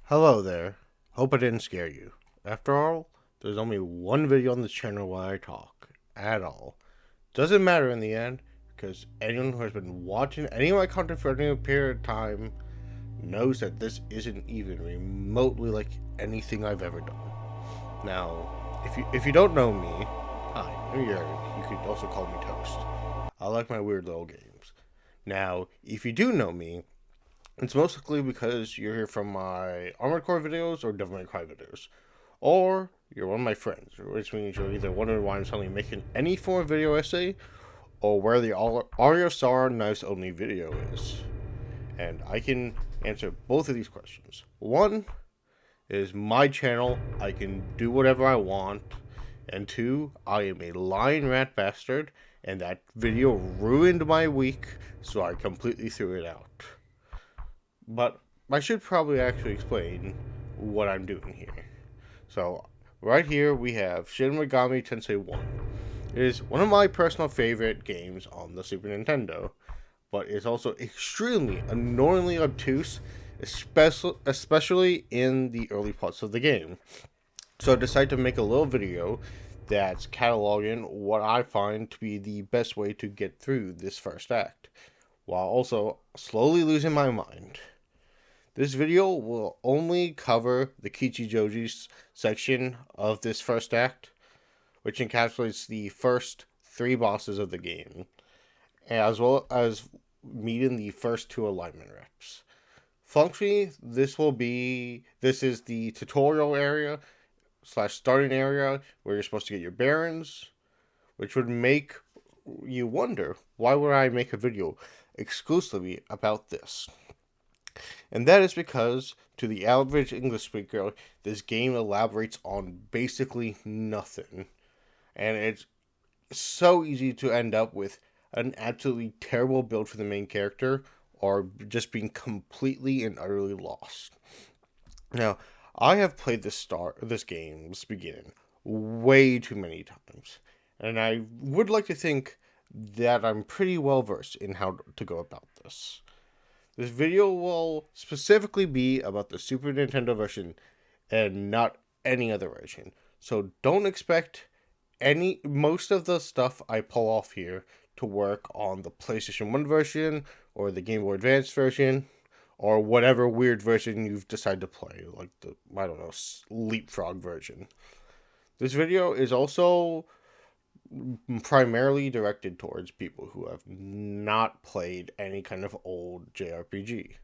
Hello there. Hope I didn't scare you. After all, there's only one video on this channel where I talk. At all. Doesn't matter in the end, because anyone who has been watching any of my content for any period of time knows that this isn't even remotely like anything I've ever done. Now, if you don't know me, hi, I'm Eric. You could also call me Toast. I like my weird little games. Now, if you do know me, it's mostly because you're here from my Armored Core videos or Devil May Cry videos. Or you're one of my friends, which means you're either wondering why I'm suddenly making any form of video essay, or where the Aria Star Knives Only video is. And I can answer both of these questions. One is my channel, I can do whatever I want. And two, I am a lying rat bastard, and that video ruined my week, so I completely threw it out. But I should probably actually explain what I'm doing here. So, right here we have Shin Megami Tensei 1. It is one of my personal favorite games on the Super Nintendo, but it's also extremely annoyingly obtuse, especially in the early parts of the game. So I decided to make a little video that's cataloging what I find to be the best way to get through this first act, while also slowly losing my mind. This video will only cover the Kichijoji section of this first act, which encapsulates the first three bosses of the game, as well as meeting the first two alignment reps. Functionally, this is the tutorial area / starting area where you're supposed to get your bearings, which would make you wonder, why would I make a video exclusively about this? And that is because, to the average English speaker, this game elaborates on basically nothing. And it's so easy to end up with an absolutely terrible build for the main character, or just being completely and utterly lost. Now, I have played this game's beginning way too many times, and I would like to think that I'm pretty well versed in how to go about this. This video will specifically be about the Super Nintendo version and not any other version. So don't expect most of the stuff I pull off here to work on the PlayStation 1 version or the Game Boy Advance version or whatever weird version you've decided to play, like the, I don't know, Leapfrog version. This video is also primarily directed towards people who have not played any kind of old JRPG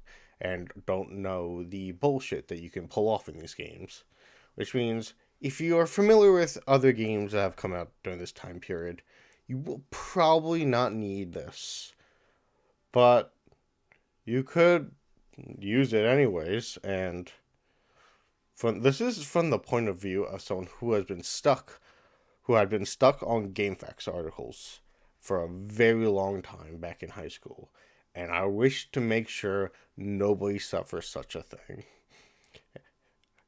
and don't know the bullshit that you can pull off in these games. Which means, if you are familiar with other games that have come out during this time period, you will probably not need this. But you could use it anyways, and this is from the point of view of someone who had been stuck on GameFAQs articles for a very long time back in high school, and I wish to make sure nobody suffers such a thing.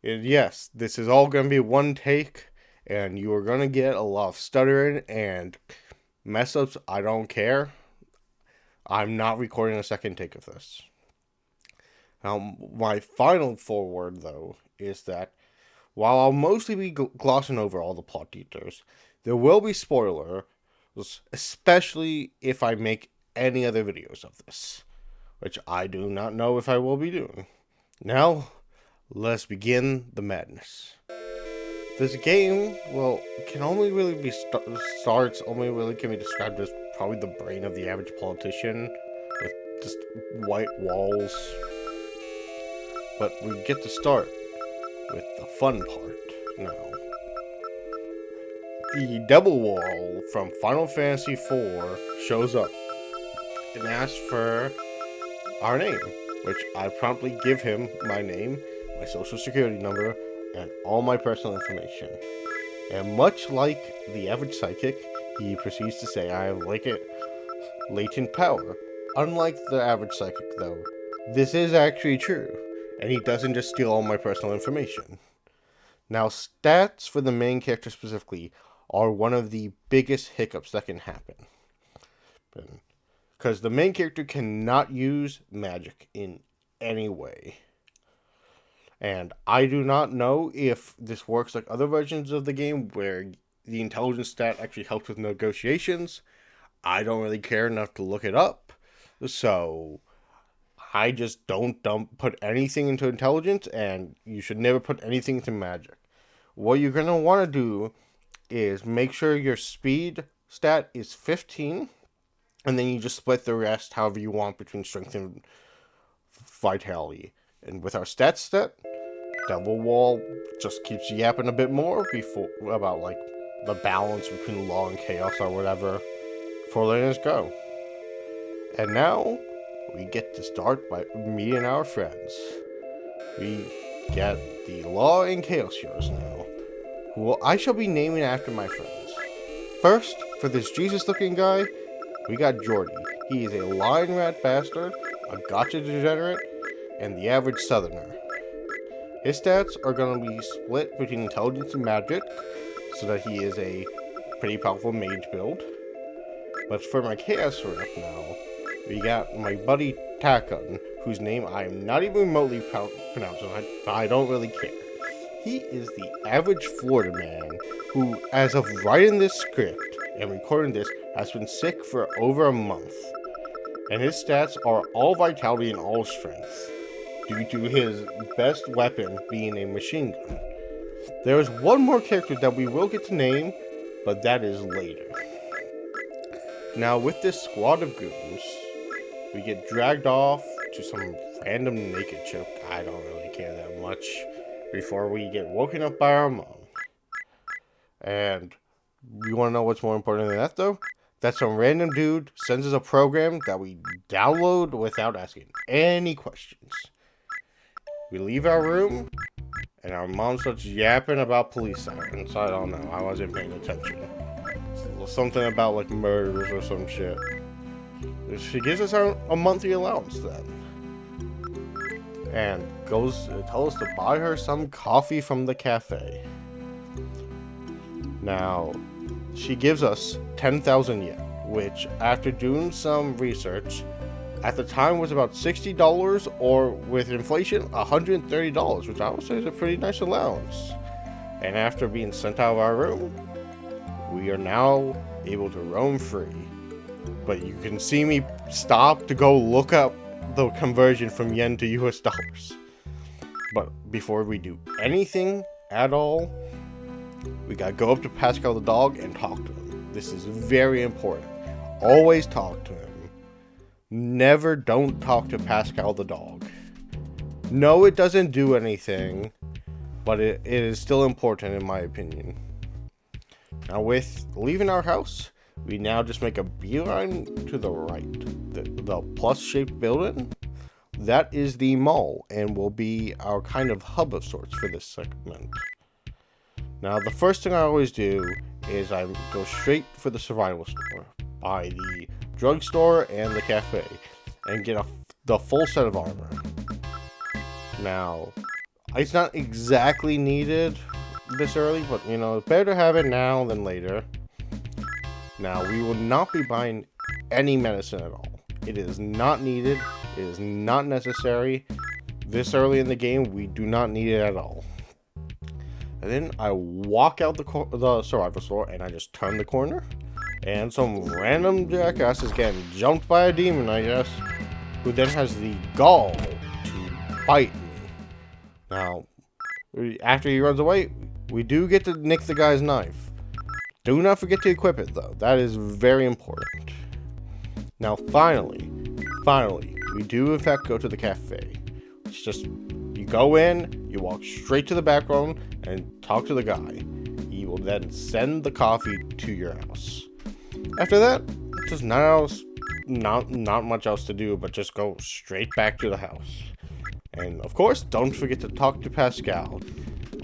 And yes, this is all going to be one take, and you are going to get a lot of stuttering and mess ups. I don't care. I'm not recording a second take of this. Now, my final foreword, though, is that while I'll mostly be glossing over all the plot details, there will be spoilers, especially if I make any other videos of this, which I do not know if I will be doing. Now, let's begin the madness. This game, well, can only really be only really can be described as probably the brain of the average politician, with just white walls. But we get to start with the fun part now. The Devil Wall from Final Fantasy IV shows up and asks for our name, which I promptly give him my name, my social security number, and all my personal information. And much like the average psychic, he proceeds to say I have latent power. Unlike the average psychic, though, this is actually true, and he doesn't just steal all my personal information. Now, stats for the main character specifically are one of the biggest hiccups that can happen. Because the main character cannot use magic in any way. And I do not know if this works like other versions of the game where the intelligence stat actually helps with negotiations. I don't really care enough to look it up. So I just don't put anything into intelligence, and you should never put anything into magic. What you're going to want to do is make sure your speed stat is 15, and then you just split the rest however you want between strength and vitality. And with our stat, Devil Wall just keeps yapping a bit more about like the balance between law and chaos or whatever before letting us go. And now we get to start by meeting our friends. We get the law and chaos heroes now, who I shall be naming after my friends. First, for this Jesus-looking guy, we got Jordy. He is a lion rat bastard, a gotcha degenerate, and the average southerner. His stats are going to be split between intelligence and magic, so that he is a pretty powerful mage build. But for my chaos rep now, we got my buddy Takun, whose name I am not even remotely pronouncing, but I don't really care. He is the average Florida man who, as of writing this script and recording this, has been sick for over a month. And his stats are all vitality and all strength, due to his best weapon being a machine gun. There is one more character that we will get to name, but that is later. Now, with this squad of goons, we get dragged off to some random naked chick, I don't really care that much, before we get woken up by our mom. And you want to know what's more important than that, though? That some random dude sends us a program that we download without asking any questions. We leave our room, and our mom starts yapping about police sirens. I don't know, I wasn't paying attention. Something about like murders or some shit. She gives us a monthly allowance then, and goes to tell us to buy her some coffee from the cafe. Now, she gives us 10,000 yen, which after doing some research, at the time was about $60, or with inflation, $130, which I would say is a pretty nice allowance. And after being sent out of our room, we are now able to roam free. But you can see me stop to go look up the conversion from yen to US dollars. But before we do anything at all, we gotta go up to Pascal the dog and talk to him. This is very important. Always talk to him. Never don't talk to Pascal the dog. No, it doesn't do anything, but it is still important in my opinion. Now, with leaving our house, we now just make a beeline to the right. The plus-shaped building, that is the mall, and will be our kind of hub of sorts for this segment. Now, the first thing I always do is I go straight for the survival store, buy the drugstore and the cafe, and get the full set of armor. Now, it's not exactly needed this early, but you know, it's better to have it now than later. Now, we will not be buying any medicine at all. It is not needed. It is not necessary. This early in the game, we do not need it at all. And then I walk out the survival store, and I just turn the corner, and some random jackass is getting jumped by a demon, I guess, who then has the gall to bite me. Now, after he runs away, we do get to nick the guy's knife. Do not forget to equip it, though. That is very important. Now, finally, we do in fact go to the cafe. It's just, you go in, you walk straight to the back room, and talk to the guy. He will then send the coffee to your house. After that, there's not much else to do, but just go straight back to the house. And of course, don't forget to talk to Pascal.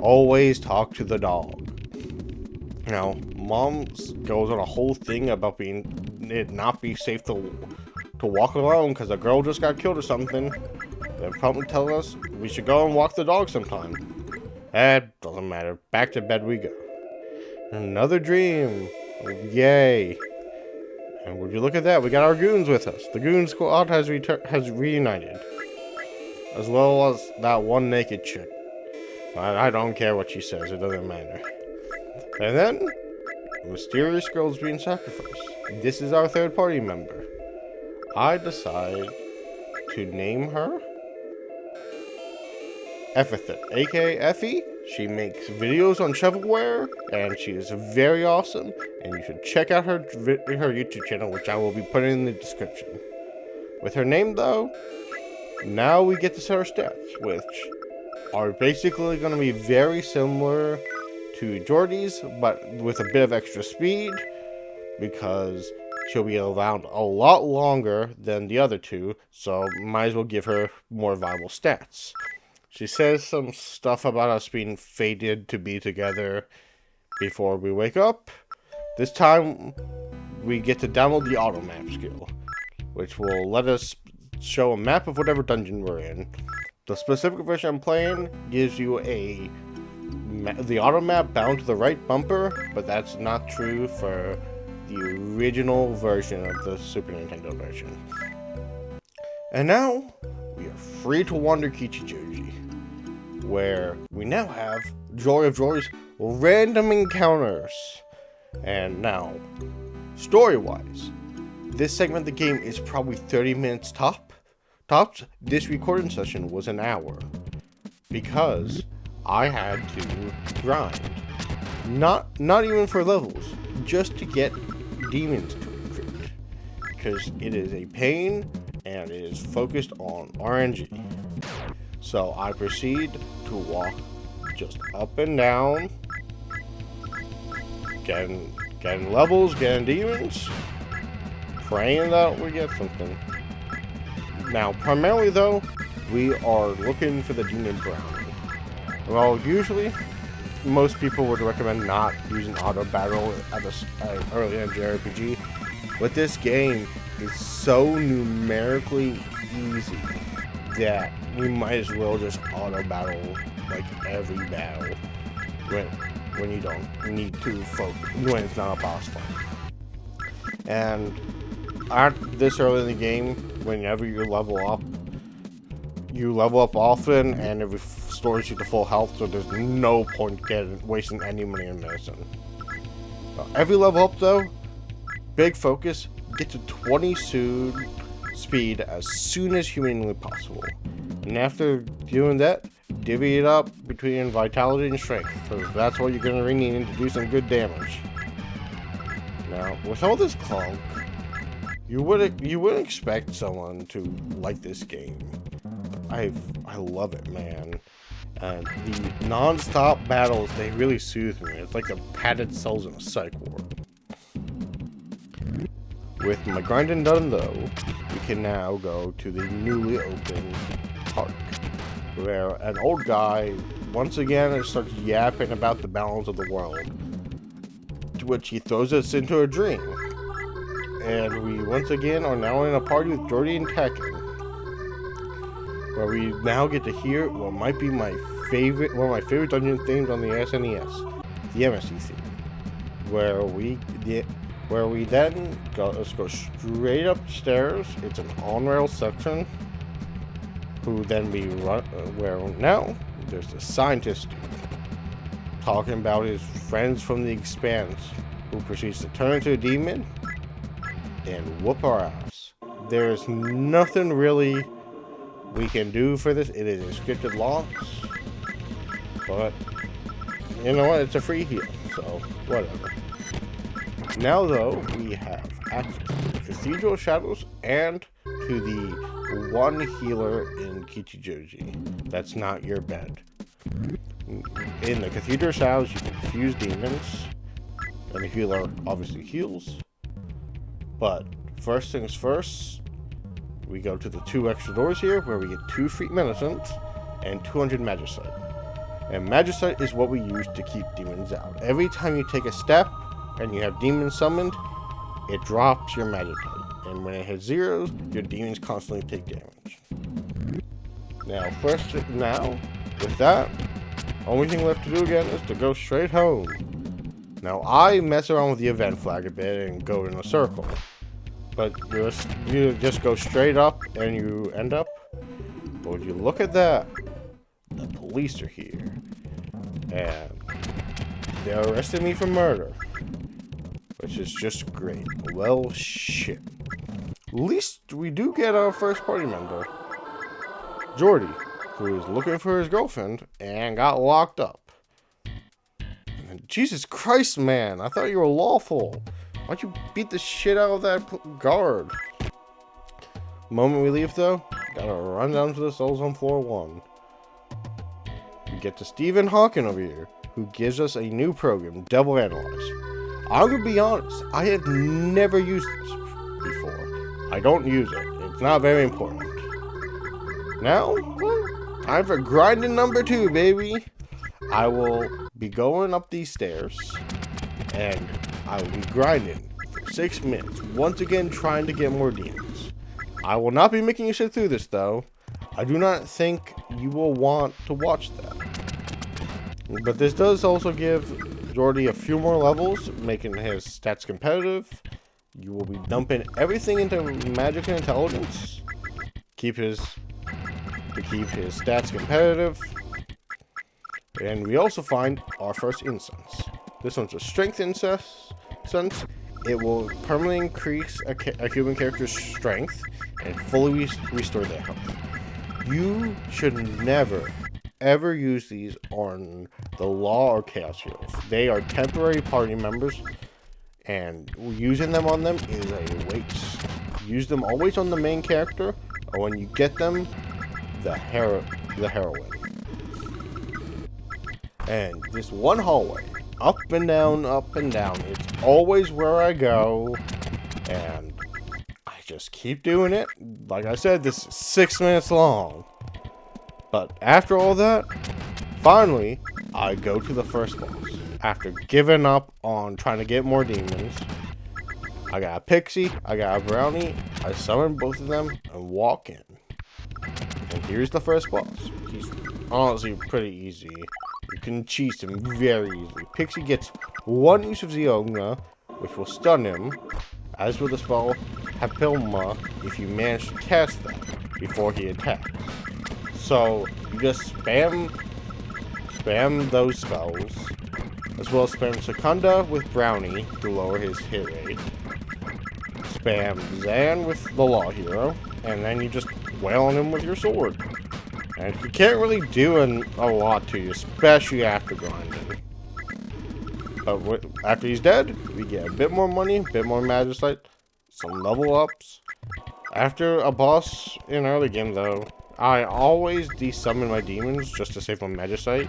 Always talk to the dog. Now, Mom goes on a whole thing about it not be safe to walk alone because a girl just got killed or something. They're probably telling us we should go and walk the dog sometime. Doesn't matter. Back to bed we go. Another dream. Yay. And would you look at that? We got our goons with us. The goon squad has reunited. As well as that one naked chick. I don't care what she says, it doesn't matter. And then, a mysterious girl is being sacrificed. This is our third party member. I decide to name her Epithet, aka Effie. She makes videos on shovelware, and she is very awesome, and you should check out her YouTube channel, which I will be putting in the description. With her name, though, now we get to set our stats, which are basically going to be very similar to Jordy's, but with a bit of extra speed, because she'll be around a lot longer than the other two, so might as well give her more viable stats. She says some stuff about us being fated to be together before we wake up. This time, we get to download the auto map skill, which will let us show a map of whatever dungeon we're in. The specific version I'm playing gives you the auto map bound to the right bumper, but that's not true for the original version of the Super Nintendo version. And now, we are free to wander Kichijoji, where we now have, joy of joys, random encounters. And now, story-wise, this segment of the game is probably 30 minutes tops. This recording session was an hour, because I had to grind. Not even for levels, just to get demons to recruit, because it is a pain and it is focused on RNG. So I proceed to walk just up and down, getting levels, getting demons, praying that we get something. Now, primarily though, we are looking for the demon brownie. Well, usually, most people would recommend not using auto battle at an early JRPG, but this game is so numerically easy that we might as well just auto battle like every battle when you don't need to focus, when it's not a boss fight. And at this early in the game, whenever you level up often, and it restores you to full health, so there's no point wasting any money on medicine. Every level up though, big focus, get to 20 speed as soon as humanly possible. And after doing that, divvy it up between vitality and strength, because that's what you're going to be needing to do some good damage. Now, with all this clunk, you wouldn't expect someone to like this game. I love it, man. And the non-stop battles, they really soothe me. It's like the padded cells in a psych ward. With my grinding done though, we can now go to the newly opened park, where an old guy once again starts yapping about the balance of the world, to which he throws us into a dream. And we once again are now in a party with Jordy and Tekken, where we now get to hear what might be one of my favorite dungeon themes on the SNES, the MSC theme, where we then let's go straight upstairs. It's an on-rail section. Where now there's the scientist talking about his friends from the Expanse, who proceeds to turn into a demon and whoop our ass. There's nothing really we can do for this. It is a scripted loss, but you know what? It's a free heal, so whatever. Now though, we have access to the Cathedral Shadows and to the one healer in Kichijoji. That's not your bed. In the Cathedral Shadows, you can fuse demons, and the healer obviously heals. But first things first, we go to the 2 extra doors here, where we get 2 free medicines and 200 magicite. And magicite is what we use to keep demons out. Every time you take a step and you have demons summoned, it drops your magicite. And when it hits zeros, your demons constantly take damage. Now, with that, only thing left to do again is to go straight home. Now, I mess around with the event flag a bit and go in a circle. But you just go straight up and you end up. But would you look at that? The police are here. And they arrested me for murder. Which is just great. Well, shit. At least we do get our first party member. Jordy, who is looking for his girlfriend and got locked up. And Jesus Christ, man. I thought you were lawful. Why'd you beat the shit out of that guard? The moment we leave, though, gotta run down to the cells on floor 1. We get to Stephen Hawking over here, who gives us a new program, Devil Analyze. I'm gonna be honest, I have never used this before. I don't use it. It's not very important. Now, time for grinding number 2, baby. I will be going up these stairs, and I will be grinding for 6 minutes, once again trying to get more demons. I will not be making you sit through this, though. I do not think you will want to watch that. But this does also give Jordy a few more levels, making his stats competitive. You will be dumping everything into magic and intelligence. To keep his stats competitive. And we also find our first incense. This one's a strength incense. It will permanently increase a human character's strength and fully restore their health. You should never, ever use these on the Law or Chaos heroes. They are temporary party members, and using them on them is a waste. Use them always on the main character, or when you get them, the heroine. And this one hallway, up and down, it's always where I go, and I just keep doing it. Like I said, this is 6 minutes long. But after all that, finally, I go to the first boss. After giving up on trying to get more demons, I got a pixie, I got a brownie, I summon both of them, and walk in. And here's the first boss. He's honestly pretty easy. You can cheese him very easily. Pixie gets one use of Zeogna, which will stun him, as will the spell Hapilma if you manage to cast that before he attacks. So you just spam those spells, as well as spam Secunda with Brownie to lower his hit rate. Spam Zan with the Law Hero, and then you just wail on him with your sword. And he can't really do a lot to you, especially after grinding. But after he's dead, we get a bit more money, a bit more Magicite, some level ups. After a boss in early game, though, I always desummon my demons just to save my Magicite.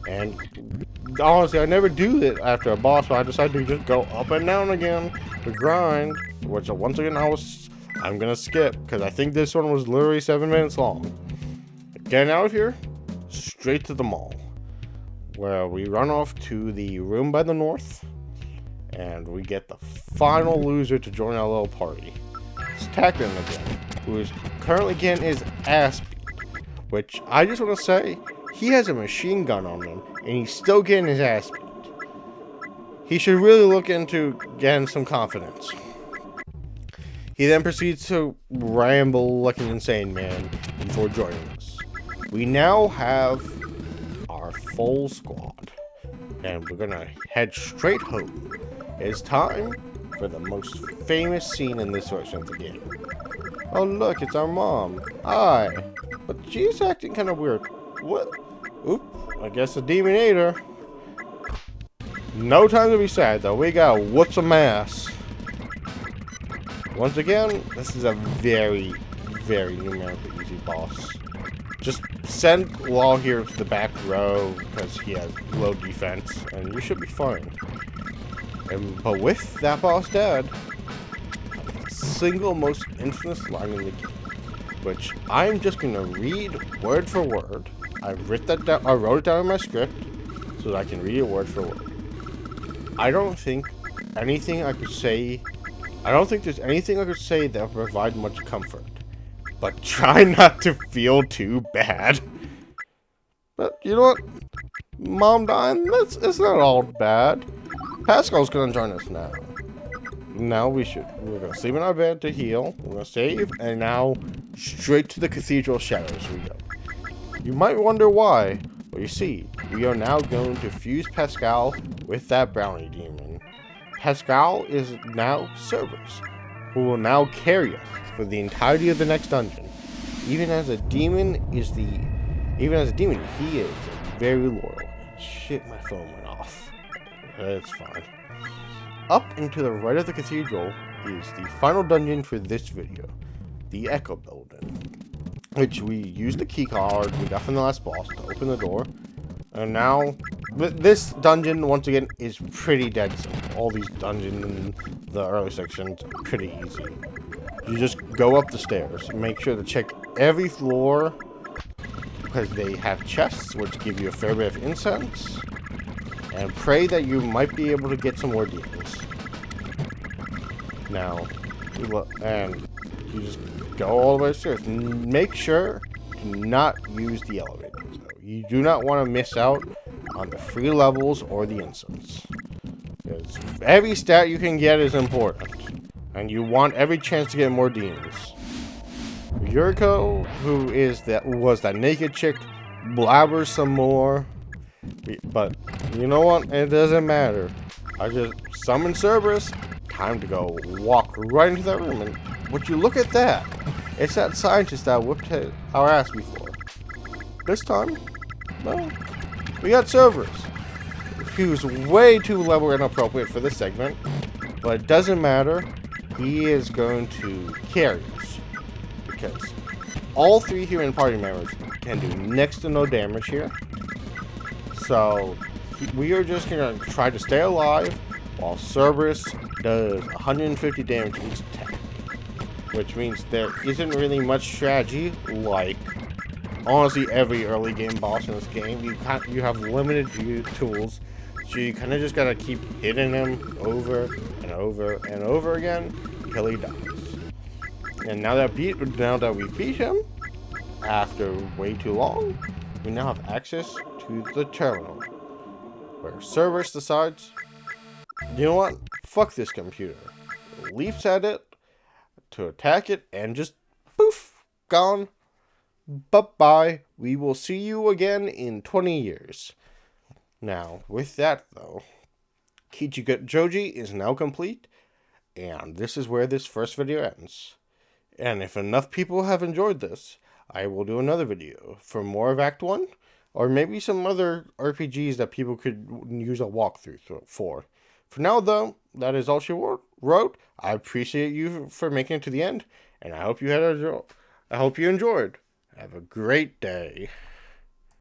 And honestly, I never do it after a boss, so I decided to just go up and down again to grind. Which, once again, I'm gonna skip, because I think this one was literally 7 minutes long. Getting out of here, straight to the mall, where we run off to the room by the north, and we get the final loser to join our little party. It's Tackman again, who is currently getting his ass beat, which I just want to say, he has a machine gun on him, and he's still getting his ass beat. He should really look into getting some confidence. He then proceeds to ramble like an insane man before joining us. We now have our full squad, and we're gonna head straight home. It's time for the most famous scene in this version of the game. Oh look, it's our mom. Hi. But she's acting kind of weird. What? Oop, I guess a demon ate her. No time to be sad though, we gotta whoop some ass. Once again, this is a very, very numerically easy boss. Just send Law here to the back row because he has low defense, and you should be fine. But with that boss dead, the single most infamous line in the game, which I'm just gonna read word for word. I wrote it down in my script so that I can read it word for word. I don't think there's anything I could say that will provide much comfort. But try not to feel too bad. But you know what? Mom dying, it's not all bad. Pascal's gonna join us now. Now we're gonna sleep in our bed to heal. We're gonna save, and now straight to the cathedral shadows we go. You might wonder why. Well, you see, we are now going to fuse Pascal with that brownie demon. Pascal is now Cerberus, who will now carry us for the entirety of the next dungeon. Even as a demon, he is very loyal. Shit, my phone went off. It's fine. Up and to the right of the cathedral is the final dungeon for this video, the Echo Building, which we used the key card we got from the last boss to open the door. And now, this dungeon, once again, is pretty dead simple. All these dungeons in the early sections are pretty easy. You just go up the stairs, make sure to check every floor, because they have chests, which give you a fair bit of incense, and pray that you might be able to get some more demons. Now, and you just go all the way upstairs. Make sure to not use the elevators, though. You do not want to miss out on the free levels or the incense, because every stat you can get is important, and you want every chance to get more demons. Yuriko, who was that naked chick, blabbers some more, but you know what? It doesn't matter. I just summoned Cerberus. Time to go walk right into that room, and would you look at that? It's that scientist that whipped our ass before. This time, well, we got Cerberus. He was way too level inappropriate for this segment, but it doesn't matter. He is going to carry us, because all three human party members can do next to no damage here. So we are just going to try to stay alive while Cerberus does 150 damage each attack, which means there isn't really much strategy. Like, honestly, every early game boss in this game, you have limited tools, so you kind of just gotta keep hitting him over and over and over again until he dies. And now that we beat him after way too long, we now have access to the terminal, where Cerberus decides, you know what? Fuck this computer. Leaps at it to attack it, and just poof, gone. Bye-bye. We will see you again in 20 years. Now, with that though, Kichijoji is now complete, and this is where this first video ends. And if enough people have enjoyed this, I will do another video for more of Act 1, or maybe some other RPGs that people could use a walkthrough for. For now, though, that is all she wrote. I appreciate you for making it to the end, and I hope you enjoyed. Have a great day.